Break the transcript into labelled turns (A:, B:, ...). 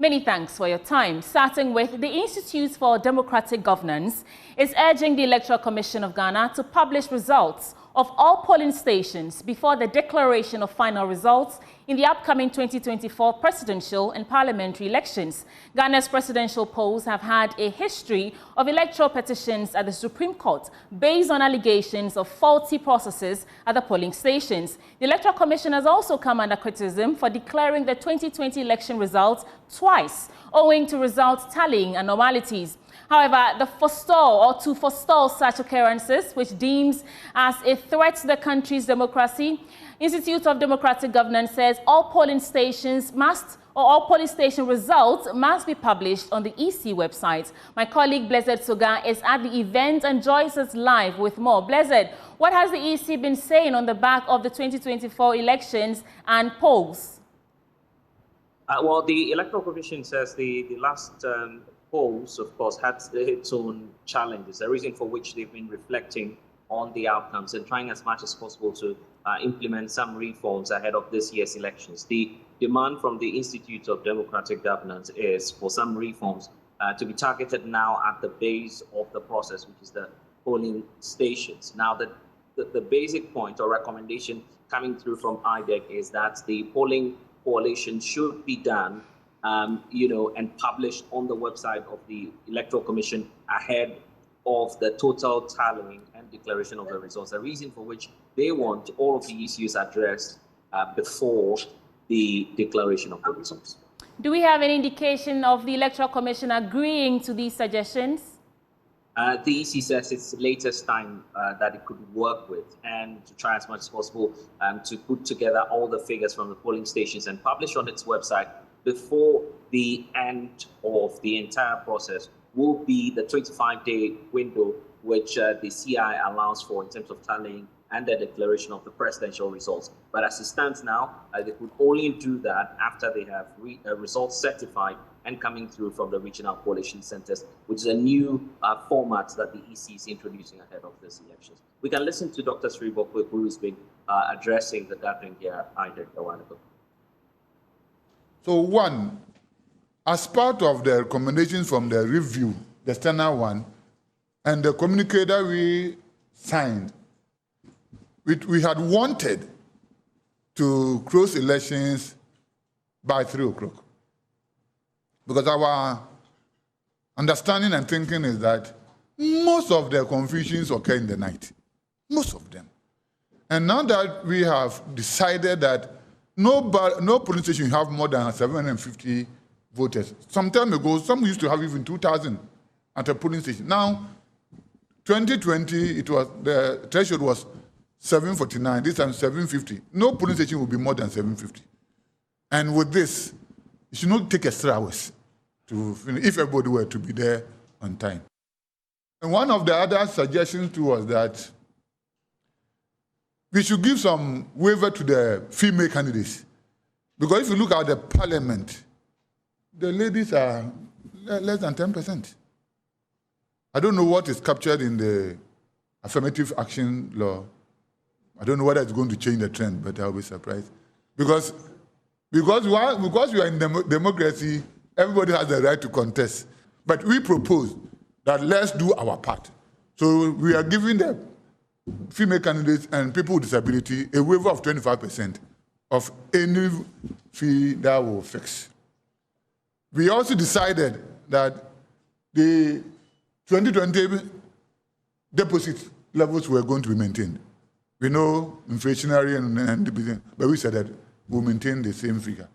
A: Many thanks for your time. Starting with the Institute for Democratic Governance is urging the Electoral Commission of Ghana to publish results of all polling stations before the declaration of final results in the upcoming 2024 presidential and parliamentary elections. Ghana's presidential polls have had a history of electoral petitions at the Supreme Court based on allegations of faulty processes at the polling stations. The Electoral Commission has also come under criticism for declaring the 2020 election results twice, owing to results tallying anomalies. However, to forestall such occurrences, which deems as a threat to the country's democracy, Institute of Democratic Governance says all polling station results must be published on the EC website. My colleague Blessed Soga is at the event and joins us live with more. Blessed, what has the EC been saying on the back of the 2024 elections and polls?
B: Well, the Electoral Commission says the last polls, of course, had its own challenges, a reason for which they've been reflecting on the outcomes and trying as much as possible to implement some reforms ahead of this year's elections. The demand from the Institute of Democratic Governance is for some reforms to be targeted now at the base of the process, which is the polling stations. Now, the basic point or recommendation coming through from IDEG is that the polling coalition should be done and published on the website of the Electoral Commission ahead of the total tallying and declaration of the results, a reason for which they want all of the issues addressed before the declaration of the results.
A: Do we have any indication of the Electoral Commission agreeing to these suggestions?
B: The EC says it's the latest time that it could work with and to try as much as possible to put together all the figures from the polling stations and publish on its website before the end of the entire process will be the 25-day window which the CI allows for in terms of tallying and the declaration of the presidential results. But as it stands now, they could only do that after they have results certified and coming through from the regional coalition centers, which is a new format that the EC is introducing ahead of this elections. We can listen to Dr. Sribokwe, who has been addressing the gathering here at IDEG a while ago.
C: So one, as part of the recommendations from the review, the external one, and the communicator we signed, we had wanted to close elections by 3 o'clock. Because our understanding and thinking is that most of the confusions occur in the night. Most of them. And now that we have decided that no polling station have more than 750 voters. Some time ago, some used to have even 2,000 at a polling station. Now, 2020, the threshold was 749. This time 750. No polling station will be more than 750. And with this, it should not take extra hours to finish if everybody were to be there on time. And one of the other suggestions too was that we should give some waiver to the female candidates. Because if you look at the parliament, the ladies are less than 10%. I don't know what is captured in the affirmative action law. I don't know whether it's going to change the trend, but I'll be surprised. Because we are in democracy, everybody has the right to contest. But we propose that let's do our part. So we are giving the female candidates and people with disability a waiver of 25% of any fee that will fix. We also decided that the 2020 deposit levels were going to be maintained. We know inflationary and but we said that we'll maintain the same figure.